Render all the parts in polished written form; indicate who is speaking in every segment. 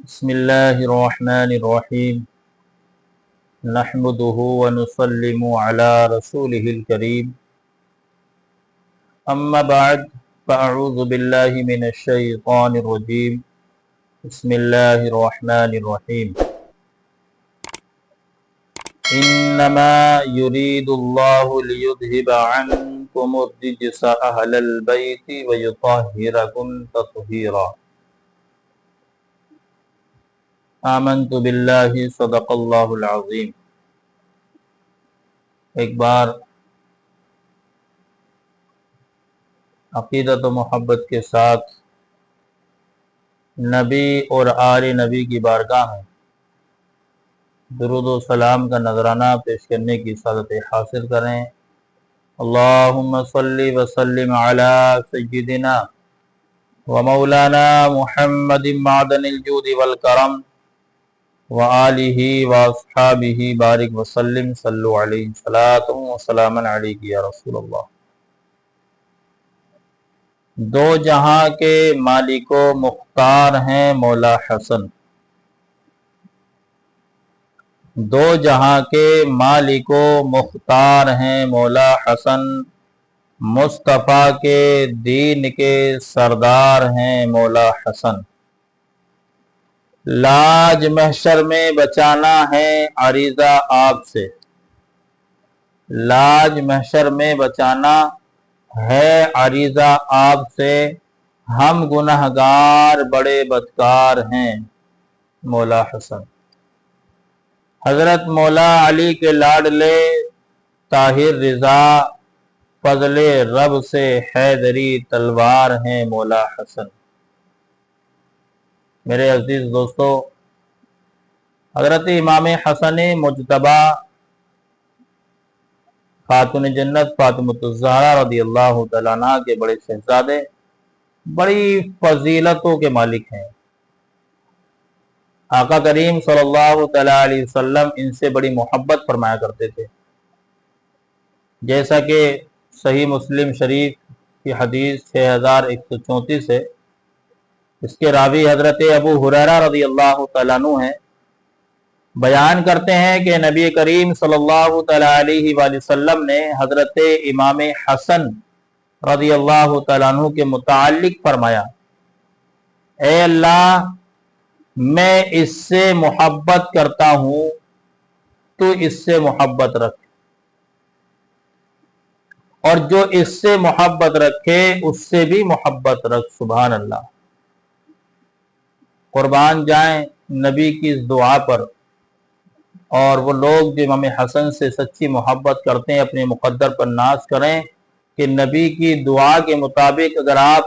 Speaker 1: بسم الله الرحمن الرحيم نحمده ونسلم على رسوله الكريم أما بعد فأعوذ بالله من الشيطان الرجيم بسم الله الرحمن الرحيم إنما يريد الله ليذهب عنكم الرجس أهل البيت ويطهركم تطهيرا آمنت باللہ صدق اللہ العظیم۔ ایک بار عقیدت و محبت کے ساتھ نبی اور آل نبی کی بارگاہ میں درود و سلام کا نذرانہ پیش کرنے کی سعادت حاصل کریں۔ اللہم صلی وسلم علی سیدنا و مولانا محمد معدن الجود والکرم وآلہ واصحابہ بارک وسلم صلو علیہ صلاۃ و سلام علیک یا رسول اللہ۔ دو جہاں کے مالک و مختار ہیں مولا حسن، دو جہاں کے مالک و مختار ہیں مولا حسن، مصطفیٰ کے دین کے سردار ہیں مولا حسن۔ لاج محشر میں بچانا ہے عریضہ آپ سے، لاج محشر میں بچانا ہے عریضہ آپ سے، ہم گنہگار بڑے بدکار ہیں مولا حسن۔ حضرت مولا علی کے لاڈلے طاہر رضا، فضل رب سے حیدری تلوار ہیں مولا حسن۔ میرے عزیز دوستو، حضرت امام حسن مجتبی خاتون جنت فاطمۃ الزہرا رضی اللہ تعالیٰ عنہ کے بڑے شہزادے، بڑی فضیلتوں کے مالک ہیں۔ آقا کریم صلی اللہ تعالیٰ علیہ وسلم ان سے بڑی محبت فرمایا کرتے تھے، جیسا کہ صحیح مسلم شریف کی حدیث 6134 ہے۔ اس کے راوی حضرت ابو ہریرہ رضی اللہ تعالیٰ عنہ ہیں، بیان کرتے ہیں کہ نبی کریم صلی اللہ تعالیٰ علیہ وآلہ وسلم نے حضرت امام حسن رضی اللہ تعالیٰ عنہ کے متعلق فرمایا، اے اللہ، میں اس سے محبت کرتا ہوں، تو اس سے محبت رکھ، اور جو اس سے محبت رکھے اس سے بھی محبت رکھ۔ سبحان اللہ۔ قربان جائیں نبی کی اس دعا پر، اور وہ لوگ جو امام حسن سے سچی محبت کرتے ہیں اپنے مقدر پر ناز کریں کہ نبی کی دعا کے مطابق اگر آپ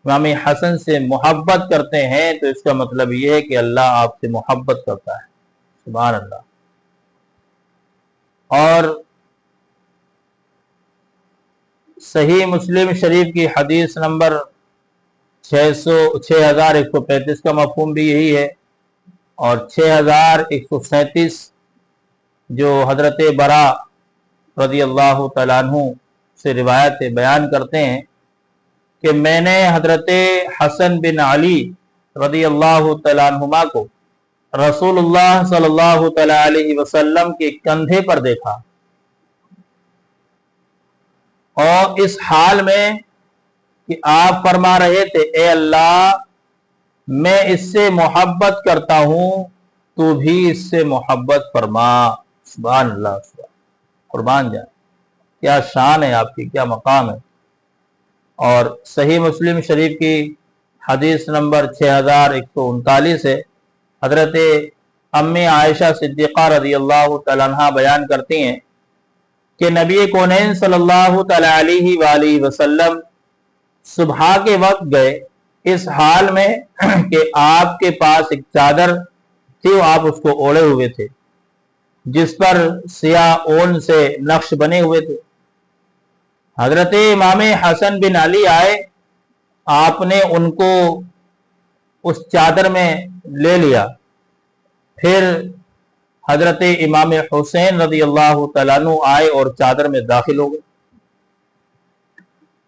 Speaker 1: امام حسن سے محبت کرتے ہیں تو اس کا مطلب یہ ہے کہ اللہ آپ سے محبت کرتا ہے۔ سبحان اللہ۔ اور صحیح مسلم شریف کی حدیث نمبر 6135 کا مفہوم بھی یہی ہے، اور 6137 جو حضرت برا رضی اللہ تعالیٰ عنہ سے روایت بیان کرتے ہیں کہ میں نے حضرت حسن بن علی رضی اللہ تعالیٰ عنہما کو رسول اللہ صلی اللہ تعالیٰ علیہ وسلم کے کندھے پر دیکھا، اور اس حال میں کہ آپ فرما رہے تھے، اے اللہ، میں اس سے محبت کرتا ہوں، تو بھی اس سے محبت فرما۔ سبحان اللہ۔ قربان جائے، کیا شان ہے آپ کی، کیا مقام ہے۔ اور صحیح مسلم شریف کی حدیث نمبر 6139 ہے، حضرت امی عائشہ صدیقہ رضی اللہ تعالیٰ عنہ بیان کرتی ہیں کہ نبی کونین صلی اللہ تعالیٰ علیہ وآلہ وسلم صبح کے وقت گئے، اس حال میں کہ آپ کے پاس ایک چادر تھی، آپ اس کو اوڑے ہوئے تھے، جس پر سیاہ اون سے نقش بنے ہوئے تھے۔ حضرت امام حسن بن علی آئے، آپ نے ان کو اس چادر میں لے لیا، پھر حضرت امام حسین رضی اللہ تعالیٰ عنہ آئے اور چادر میں داخل ہو گئے۔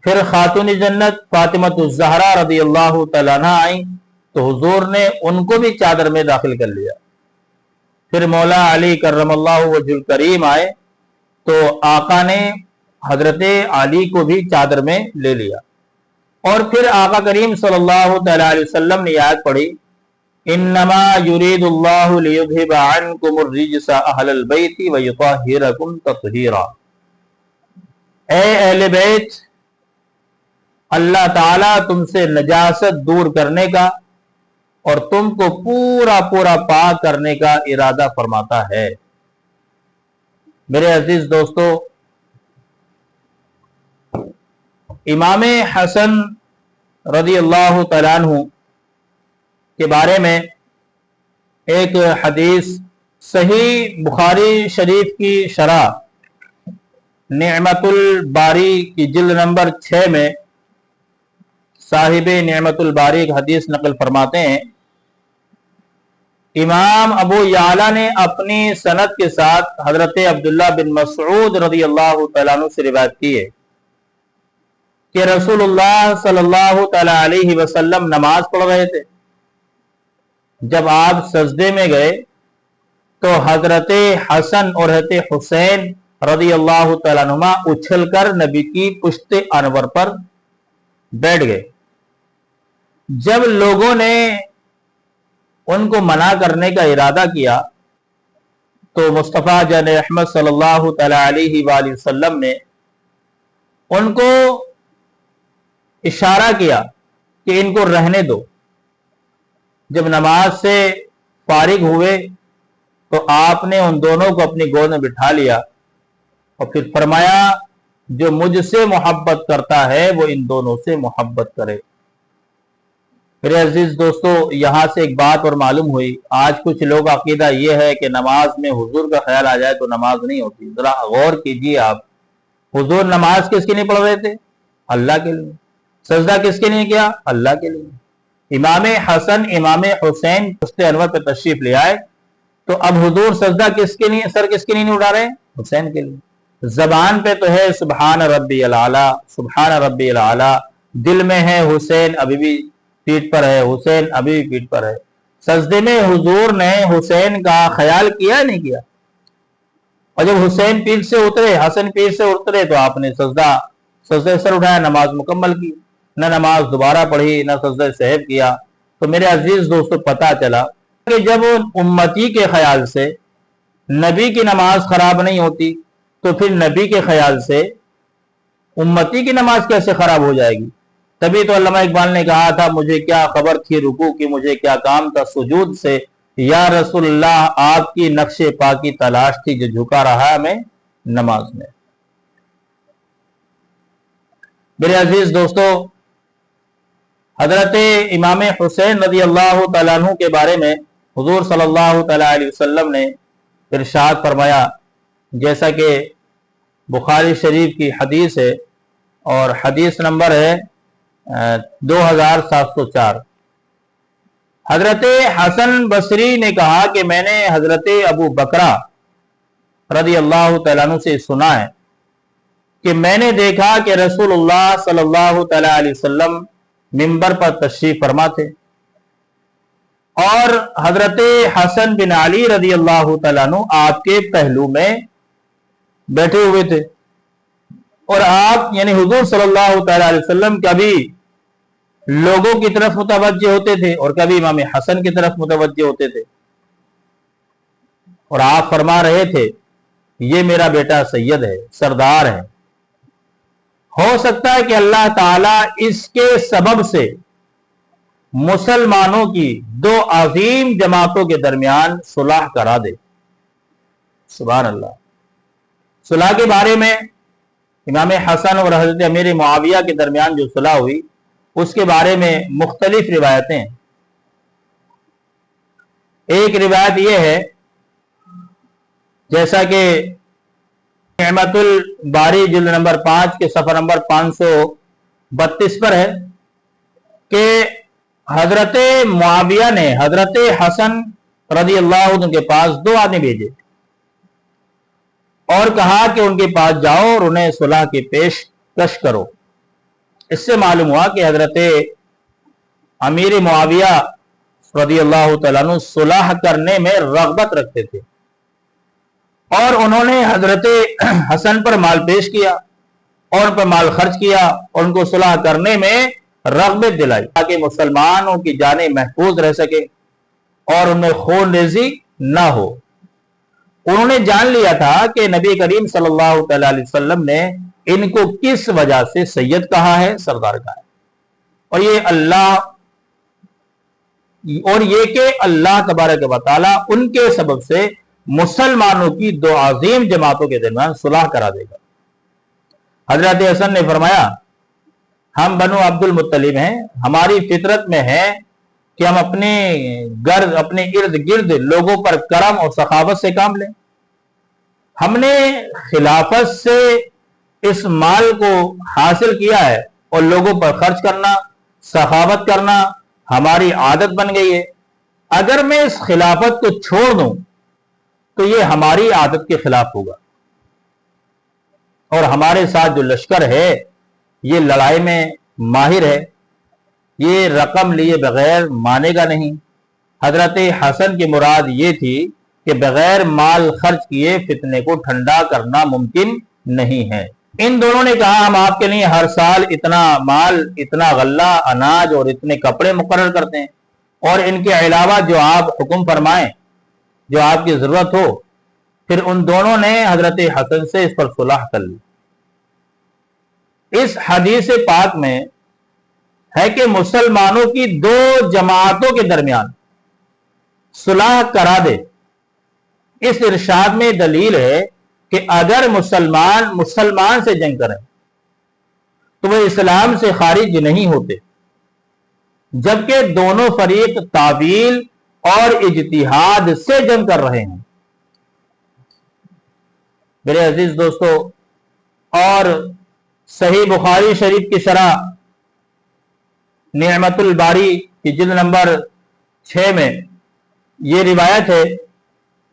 Speaker 1: پھر خاتون جنت فاطمۃ الزہرا رضی اللہ تعالیٰ عنہ آئیں، تو हुजूर ने उनको भी चादर में दाखिल कर लिया। फिर मौला अली करमल्लाहु वजहुल करीम आए तो आका ने हजरत अली को भी चादर में ले लिया। और फिर आका करीम सल्लल्लाहु तआला अलैहि वसल्लम ने आयत पढ़ी, इन्नमा युरीदुल्लाहु लियुज़हिबा अन्कुमुर रिजसा अहलल बैति व युतहिरकुम तत्हीरा। ए अहले बैत, अल्लाह ताला तुमसे नजासत दूर करने का और तुमको पूरा पूरा पाक करने का इरादा फरमाता है। मेरे अजीज दोस्तों, इमाम हसन रज़ी अल्लाह तआला अन्हु के बारे में एक हदीस सही बुखारी शरीफ की शरह निअमतुल बारी की जिल्द नंबर 6 में साहिब निअमतुल बारी एक हदीस नकल फरमाते हैं, इमाम अबू याला ने अपनी सनद के साथ हजरत अब्दुल्लाह बिन मसऊद रज़ी अल्लाह तआला अन्हु से रिवायत की है कि रसूलुल्लाह सल्लल्लाहु तआला अलैहि वसल्लम नमाज पढ़ रहे थे। जब आप सजदे में गए तो हजरत हसन और हजरत हुसैन रज़ी अल्लाह तआला अन्हुमा उछलकर नबी की पुश्ते अनवर पर बैठ गए। जब लोगों ने उनको मना करने का इरादा किया तो मुस्तफ़ा जान अहमद सल्लल्लाहु तआला अलैहि वसल्लम ने उनको इशारा किया कि इनको रहने दो। जब नमाज से फारिग हुए तो आपने उन दोनों को अपनी गोद में बिठा लिया और फिर फरमाया, जो मुझसे मोहब्बत करता है वो इन दोनों से मोहब्बत करे। मेरे अजीज दोस्तों, यहां से एक बात और मालूम हुई, आज कुछ लोग अकीदा ये है कि नमाज में हुजूर का ख्याल आ जाए तो नमाज नहीं होती। जरा गौर कीजिए आप, हुजूर नमाज किसके लिए पढ़ रहे थे? अल्लाह के लिए। सजदा किसके लिए किया? अल्लाह के लिए। इमाम हसन इमाम हुसैन पुश्ते अनवर पर तशरीफ ले आए तो अब हुजूर सजदा किसके लिए, सर किसके लिए नहीं उठा रहे? हुसैन के लिए। जबान पे तो है सुबहान रब्बियल आला, सुबहान रब्बियल आला, दिल में है हुसैन अभी भी पीठ पर है, हुसैन अभी भी पीठ पर है। सजदे में हुजूर ने हुसैन का ख्याल किया नहीं किया? और जब हुसैन पीठ से उतरे, हसन पीठ से उतरे तो आपने सजदे सर उठाया, नमाज मुकम्मल की, न नमाज दोबारा पढ़ी, न सजदे सहव किया। तो मेरे अजीज दोस्तों, पता चला कि जब उम्मती के ख्याल से नबी की नमाज खराब नहीं होती तो फिर नबी के ख्याल से उम्मती की नमाज कैसे खराब हो जाएगी? तभी तो अल्लामा इकबाल ने कहा था, मुझे क्या खबर थी रुकू की, मुझे क्या काम था सुजूद से, या रसूलुल्लाह आपकी नक्शे पाकी तलाश थी, जो झुका रहा हमें नमाज में। मेरे अजीज दोस्तों, हजरत इमाम हुसैन रज़ी अल्लाह तआला अन्हु के बारे में हुजूर सल्लल्लाहु तआला अलैहि वसल्लम ने इरशाद फरमाया, जैसा कि बुखारी शरीफ की हदीस है और हदीस नंबर है 2704। हजरत हसन बसरी ने कहा कि मैंने हजरत अबू बकरा रज़ी अल्लाह तआला अन्हु से सुना है कि मैंने देखा कि रसूलुल्लाह सल्लल्लाहु तआला अलैहि वसल्लम मिंबर पर तशरीफ फरमा थे और हजरत हसन बिन अली रज़ी अल्लाह तआला अन्हु आपके पहलू में बैठे हुए थे और आप यानी हुजूर सल्लल्लाहु तआला अलैहि वसल्लम कभी लोगों की तरफ मुतवज्जे होते थे और कभी इमाम हसन की तरफ मुतवज्जे होते थे और आप फरमा रहे थे, ये मेरा बेटा सैयद है, सरदार है। हो सकता है कि अल्लाह ताला इसके सबब से मुसलमानों की दो अजीम जमातों के दरमियान सुलह करा दे। सुभान अल्लाह। सुलह के बारे में इमाम हसन और हजरत अमीर मुआविया के दरमियान जो सुलह हुई उसके बारे में मुख्तलिफ रिवायतें हैं। एक रिवायत यह है, जैसा कि निअमतुल बारी जिल्द नंबर 5 के सफर नंबर 532 पर है कि हजरत मुआविया ने हजरत हसन रज़ी अल्लाह अन्हु के पास 2 आदमी भेजे और कहा कि उनके पास जाओ और उन्हें सुलह की पेशकश करो। इससे मालूम हुआ कि हजरत अमीर मुआविया رضی اللہ تعالیٰ عنہ صلح کرنے میں رغبت رکھتے تھے، اور انہوں نے حضرت حسن پر مال پیش کیا اور ان پر مال خرچ کیا اور ان کو صلح کرنے میں رغبت دلائی تاکہ مسلمانوں کی جانیں محفوظ رہ سکے اور ان میں خون ریزی نہ ہو۔ انہوں نے جان لیا تھا کہ نبی کریم صلی اللہ تعالی علیہ وسلم نے ان کو کس وجہ سے سید کہا ہے، سردار کہا ہے، اور یہ کہ اللہ تبارک و تعالی ان کے سبب سے مسلمانوں کی دو عظیم جماعتوں کے درمیان صلح کرا دے گا۔ حضرت حسن نے فرمایا، ہم بنو عبد المطلب ہیں، ہماری فطرت میں ہے کہ ہم اپنے ارد گرد لوگوں پر کرم اور سخاوت سے کام لیں۔ ہم نے خلافت سے اس مال کو حاصل کیا ہے اور لوگوں پر خرچ کرنا، سخاوت کرنا ہماری عادت بن گئی ہے۔ اگر میں اس خلافت کو چھوڑ دوں تو یہ ہماری عادت کے خلاف ہوگا، اور ہمارے ساتھ جو لشکر ہے یہ لڑائی میں ماہر ہے، یہ رقم لیے بغیر مانے گا نہیں۔ حضرت حسن کی مراد یہ تھی کہ بغیر مال خرچ کیے فتنے کو ٹھنڈا کرنا ممکن نہیں ہے۔ ان دونوں نے کہا، ہم آپ کے لیے ہر سال اتنا مال، اتنا غلہ اناج اور اتنے کپڑے مقرر کرتے ہیں، اور ان کے علاوہ جو آپ حکم فرمائیں، جو آپ کی ضرورت ہو۔ پھر ان دونوں نے حضرت حسن سے اس پر صلح کر لی۔ اس حدیث پاک میں ہے کہ مسلمانوں کی دو جماعتوں کے درمیان صلح کرا دے۔ اس ارشاد میں دلیل ہے کہ اگر مسلمان سے جنگ کریں تو وہ اسلام سے خارج نہیں ہوتے، جبکہ دونوں فریق تعویل اور اجتہاد سے جنگ کر رہے ہیں۔ میرے عزیز دوستو، اور صحیح بخاری شریف کی شرح نعمت الباری کی جلد نمبر 6 میں یہ روایت ہے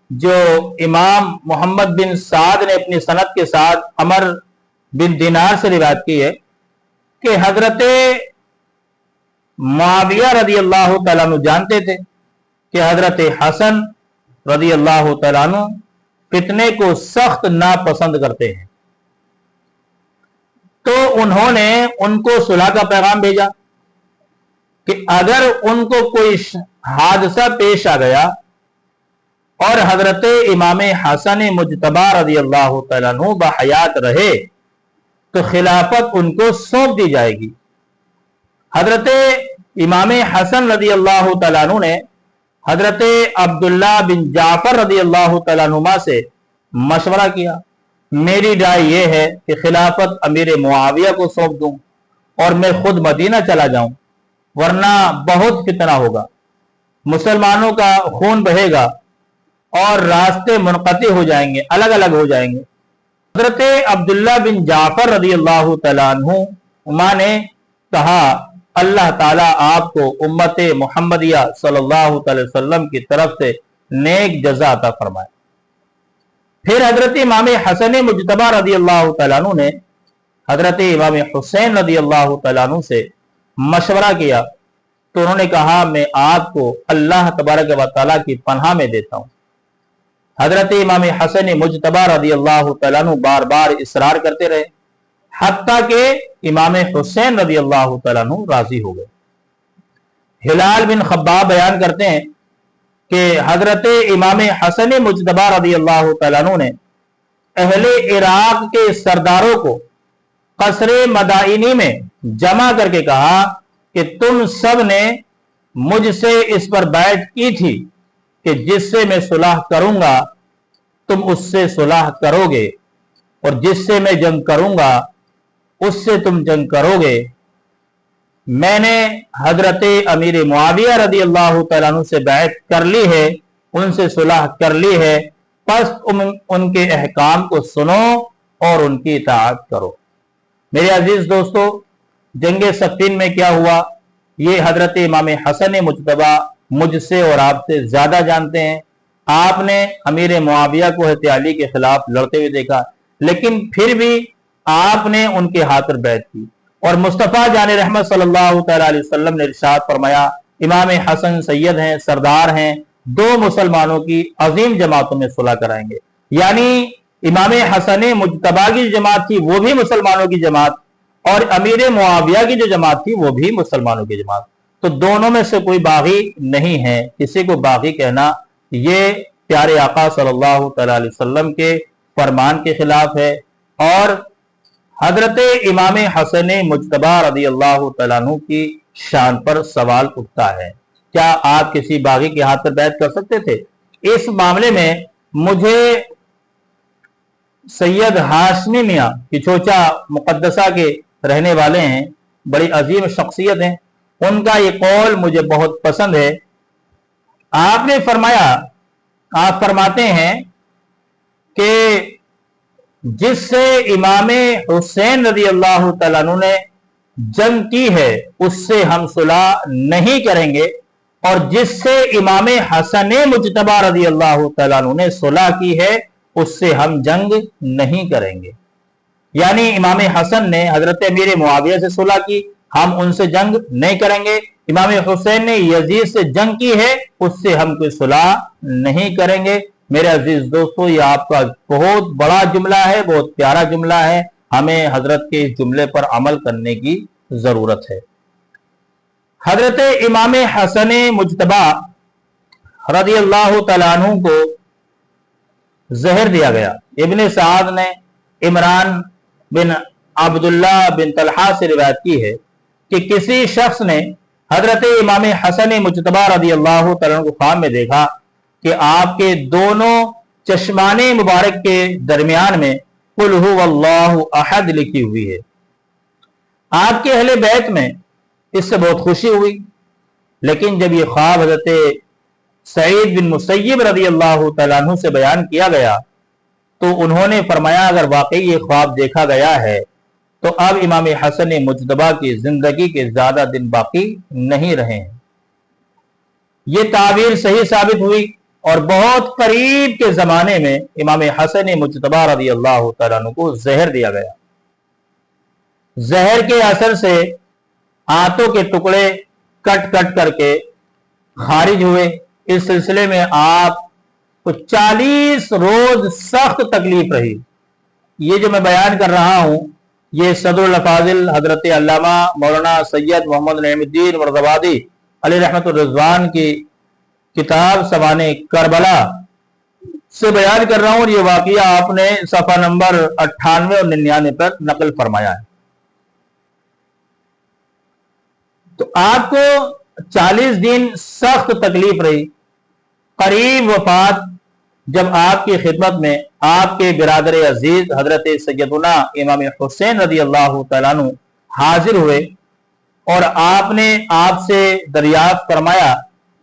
Speaker 1: جو امام محمد بن سعد نے اپنی سند کے ساتھ عمر بن دینار سے روایت کی ہے کہ حضرت معاویہ رضی اللہ تعالیٰ عنہ جانتے تھے کہ حضرت حسن رضی اللہ تعالیٰ عنہ فتنے کو سخت ناپسند کرتے ہیں، تو انہوں نے ان کو صلح کا پیغام بھیجا کہ اگر ان کو کوئی حادثہ پیش آ گیا اور حضرت امام حسن مجتبی رضی اللہ تعالیٰ عنہ بحیات رہے تو خلافت ان کو سونپ دی جائے گی۔ حضرت امام حسن رضی اللہ تعالیٰ عنہ نے حضرت عبداللہ بن جعفر رضی اللہ تعالیٰ عنہ سے مشورہ کیا، میری رائے یہ ہے کہ خلافت امیر معاویہ کو سونپ دوں اور میں خود مدینہ چلا جاؤں، ورنہ بہت فتنہ ہوگا، مسلمانوں کا خون بہے گا اور راستے منقطع ہو جائیں گے، الگ الگ ہو جائیں گے۔ حضرت عبداللہ بن جعفر رضی اللہ تعالیٰ عنہ نے کہا، اللہ تعالیٰ آپ کو امت محمدیہ صلی اللہ علیہ وسلم کی طرف سے نیک جزا عطا فرمائے۔ پھر حضرت امام حسن مجتبی رضی اللہ تعالیٰ عنہ نے حضرت امام حسین رضی اللہ تعالیٰ عنہ سے مشورہ کیا تو انہوں نے کہا، میں آپ کو اللہ تبارک و تعالیٰ کی پناہ میں دیتا ہوں۔ حضرت امام حسن مجتبی رضی اللہ تعالیٰ عنہ بار بار اصرار کرتے رہے حتیٰ کہ امام حسین رضی اللہ تعالیٰ عنہ راضی ہو گئے۔ ہلال بن خباب بیان کرتے ہیں کہ حضرت امام حسن مجتبی رضی اللہ تعالیٰ عنہ نے اہل عراق کے سرداروں کو قصر مدائنی میں جمع کر کے کہا کہ تم سب نے مجھ سے اس پر بیعت کی تھی کہ جس سے میں صلح کروں گا تم اس سے صلح کرو گے، اور جس سے میں جنگ کروں گا اس سے تم جنگ کرو گے۔ میں نے حضرت امیر معاویہ رضی اللہ تعالیٰ عنہ سے بیعت کر لی ہے، ان سے صلح کر لی ہے، پس ان کے احکام کو سنو اور ان کی اطاعت کرو۔ میرے عزیز دوستو، جنگ صفین میں کیا ہوا یہ حضرت امام حسن مجتبی مجھ سے اور آپ سے زیادہ جانتے ہیں۔ آپ نے امیر معاویہ کو حضرت علی کے خلاف لڑتے ہوئے دیکھا، لیکن پھر بھی آپ نے ان کے ہاتھ پر بیعت کی، اور مصطفیٰ جان رحمت صلی اللہ تعالی علیہ وسلم نے ارشاد فرمایا، इमाम हसन सैयद हैं, सरदार हैं, 2 मुसलमानों की अजीम जमातों में सुलह कराएंगे। यानी इमाम हसन मुज्तबा की जो जमात थी वो भी मुसलमानों की जमात, और अमीर मुआविया की जो जमात थी वो भी मुसलमानों की जमात। तो दोनों में से कोई बागी नहीं है। किसी को बागी कहना ये प्यारे आका सल्लल्लाहु अलैहि वसल्लम के फरमान के खिलाफ है। और हजरत इमाम हसन मुज्तबा रज़ी अल्लाह तआला अन्हु की शान पर सवाल उठता है, क्या आप किसी बागी के हाथ पर बैत कर सकते थे? इस मामले में मुझे सैयद हाशमी मियां की चोचा मुकद्दसा के रहने वाले हैं, बड़ी अजीम शख्सियत हैं, उनका ये कौल मुझे बहुत पसंद है। आपने फरमाया, आप फरमाते हैं कि जिससे इमाम हुसैन रज़ी अल्लाह तआला अन्हु ने जंग की है उससे हम सुलह नहीं करेंगे, और जिससे इमाम हसन मुज्तबा रज़ी अल्लाह तआला अन्हु ने सुलह की है उससे हम जंग नहीं करेंगे। यानी इमाम हसन ने हजरत अमीर मुआविया से सुलह की, हम उनसे जंग नहीं करेंगे। इमाम हुसैन ने यजीद से जंग की है, उससे हम कोई सुलह नहीं करेंगे। मेरे अजीज दोस्तों, ये आपका बहुत बड़ा जुमला है, बहुत प्यारा जुमला है, हमें हजरत के इस जुमले पर अमल करने की जरूरत है। हजरत इमाम हसन मुज्तबा रज़ी अल्लाह तआला अन्हु को जहर दिया गया। इब्ने साद ने इमरान बिन अब्दुल्ला बिन तलहा से रिवायत की है कि किसी शख्स ने हजरत इमाम हसन मुज्तबा रज़ी अल्लाह तआला अन्हु को ख्वाब में देखा कि आपके दोनों चश्माने मुबारक के दरमियान में कुल हुवल्लाहु अहद लिखी हुई है। आपके अहले बैत में इससे बहुत खुशी हुई, लेकिन जब ये ख्वाब हजरत सईद बिन मुसय्यब रज़ी अल्लाह तआला अन्हु से बयान किया गया तो उन्होंने फरमाया, अगर वाकई ये ख्वाब देखा गया है तो अब इमाम हसन मुज्तबा की जिंदगी के ज्यादा दिन बाकी नहीं रहे हैं। ये ताबीर सही साबित हुई और बहुत करीब के जमाने में इमाम हसन मुज्तबा रज़ी अल्लाह तआला अन्हु को जहर दिया गया। जहर के असर से आंतों के टुकड़े कट कट करके खारिज हुए। इस सिलसिले में आप को 40 रोज सख्त तकलीफ रही। ये जो मैं बयान कर रहा हूं ये सदरुल अफाजिल हजरत अल्लामा मौलाना सैयद मोहम्मद नईमुद्दीन मुर्तज़ाबादी अलैहि रहमतुर रिज़वान की किताब सवाने करबला से बयान कर रहा हूं, और ये वाकया आपने सफा नंबर 98 और 99 पर नकल फरमाया है। तो आपको 40 दिन सख्त तकलीफ रही। करीब वफात जब आपकी खिदमत में आपके बिरादर अजीज हजरत सैयदुना इमाम हुसैन रज़ी अल्लाह तआला अन्हु हाजिर हुए और आपने आपसे दरियाफ्त फरमाया,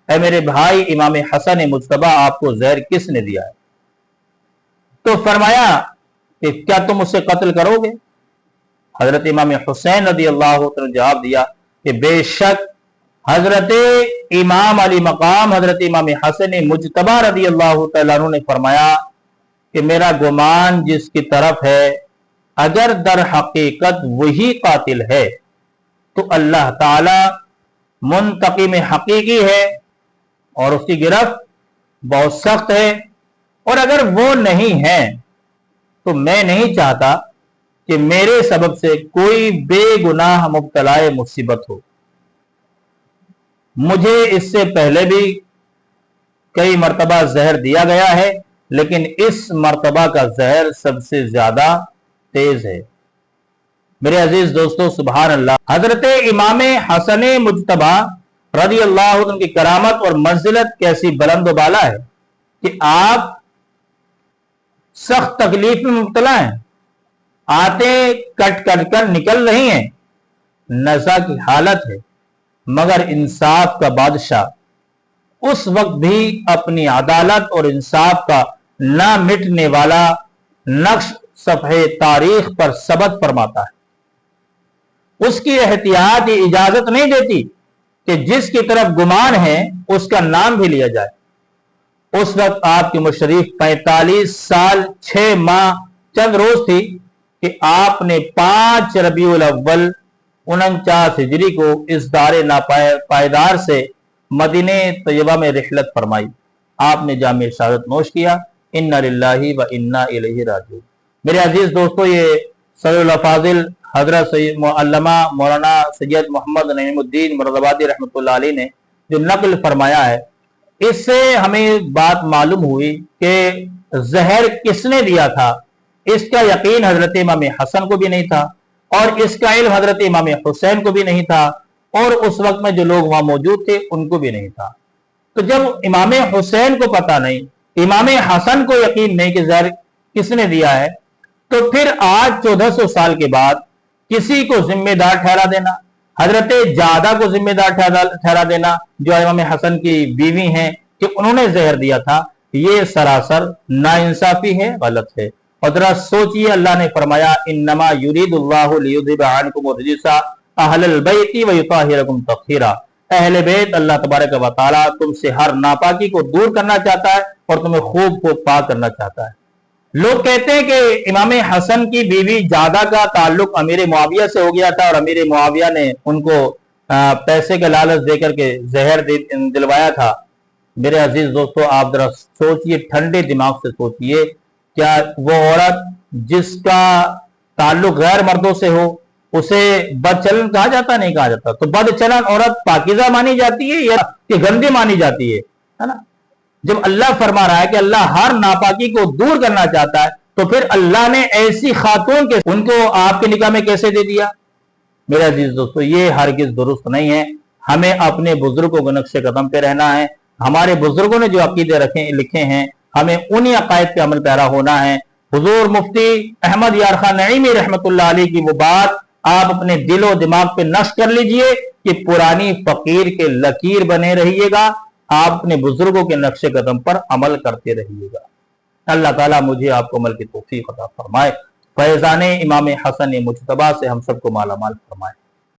Speaker 1: ऐ मेरे भाई इमाम हसन मुज्तबा, आपको जहर किसने दिया है? तो फरमाया कि क्या तुम उससे कत्ल करोगे? हजरत इमाम हुसैन रज़ी अल्लाह तआला ने जवाब दिया कि बेशक हजरत इमाम अली मकाम हजरत इमाम हसन मुज्तबा रज़ी अल्लाह तआला अन्हु ने फरमाया कि मेरा गुमान जिसकी तरफ है, अगर दर हकीकत वही कातिल है तो अल्लाह ताला मुंतकिम हकीकी है और उसकी गिरफ्त बहुत सख्त है, और अगर वो नहीं है तो मैं नहीं चाहता कि मेरे सबब से कोई बेगुनाह मुब्तलाए मुसीबत हो। मुझे इससे पहले भी कई मर्तबा जहर दिया गया है, लेकिन इस मर्तबा का जहर सबसे ज्यादा तेज है। मेरे अजीज दोस्तों, सुभान अल्लाह। हजरत इमाम हसन मुज्तबा रज़ी अल्लाह अन्हु की करामत और मंजिलत कैसी बुलंद बाला है कि आप सख्त तकलीफ में मुब्तला हैं, आते कट कट कर निकल रही हैं, नज़ा की हालत है, मगर इंसाफ का बादशाह उस वक्त भी अपनी अदालत और इंसाफ का ना मिटने वाला नक्श सफ़हे तारीख पर सबत फरमाता है। उसकी एहतियात इजाजत नहीं देती कि जिसकी तरफ गुमान है उसका नाम भी लिया जाए। उस वक्त आपकी मुशर्रिफ 45 साल 6 माह चंद रोज थी कि आपने 5 रबीउल अव्वल 49 हिजरी को इस दारे नापायदार से मदीने तैयबा में रिहलत फरमाई। आपने जामे शहादत नोश किया, इन्ना लिल्लाहि व इन्ना इलैहि राजिऊन। मेरे अजीज दोस्तों, ये सदरुल फाजिल हजरत अल्लामा मौलाना सैयद मोहम्मद नईमुद्दीन मुरादाबादी रहमतुल्लाह अलैह ने जो नकल फरमाया है, इससे हमें बात मालूम हुई कि जहर किसने दिया था। इसका यकीन हजरत इमाम हसन को भी नहीं था और इसका इल्म हजरत इमाम हुसैन को भी नहीं था और उस वक्त में जो लोग वहां मौजूद थे उनको भी नहीं था। तो जब इमाम हुसैन को पता नहीं, इमाम हसन को यकीन नहीं कि जहर किसने दिया है, तो फिर आज 1400 साल के बाद किसी को जिम्मेदार ठहरा देना, हजरत जादा को जिम्मेदार ठहरा देना जो इमाम हसन की बीवी हैं कि उन्होंने जहर दिया था, ये सरासर नाइंसाफी है, गलत है। और जरा सोचिए, अल्लाह ने फरमाया इन्नमा युरीदुल्लाहु लियुज़हिबा अन्कुम अर्रिजिसा अहलल बैति व युताहिरकुम तत्हीरा। अहले बैत अल्लाह तबारक व तआला तुमसे हर नापाकी को दूर करना चाहता है और तुम्हें खूब खूब पाक करना चाहता है। लोग कहते हैं कि इमाम हसन की बीवी जादा का ताल्लुक अमीर मुआविया से हो गया था और अमीर मुआविया ने उनको पैसे का लालच देकर के जहर दिलवाया था। मेरे अजीज दोस्तों, आप जरा सोचिए, ठंडे दिमाग से सोचिए, क्या वो औरत जिसका ताल्लुक गैर मर्दों से हो उसे बदचलन कहा जाता, नहीं कहा जाता? तो बदचलन औरत पाकीज़ा मानी जाती है या कि गंदी मानी जाती है ना? जब अल्लाह फरमा रहा है कि अल्लाह हर नापाकी को दूर करना चाहता है, तो फिर अल्लाह ने ऐसी खातून के उनको आपके निकाह में कैसे दे दिया? मेरे अजीज दोस्तों, ये हरगिज दुरुस्त नहीं है। हमें अपने बुजुर्गों के नक्शे कदम पे रहना है। हमारे बुजुर्गों ने जो अकीदे लिखे हैं, हमें उन्हीं अकायद पे अमल पैरा होना है। हुजूर मुफ्ती अहमद यार खान नईमी रहमतुल्लाह अलैह की वो बात आप अपने दिलो दिमाग पे नक्श कर लीजिए कि पुरानी फकीर के लकीर बने रहिएगा, आप अपने बुजुर्गों के नक्शे कदम पर अमल करते रहिएगा। अल्लाह ताला मुझे आपको अमल की तौफीक अता फरमाए। फैज़ाने इमाम हसन मुज्तबा से हम सबको मालामाल फरमाए।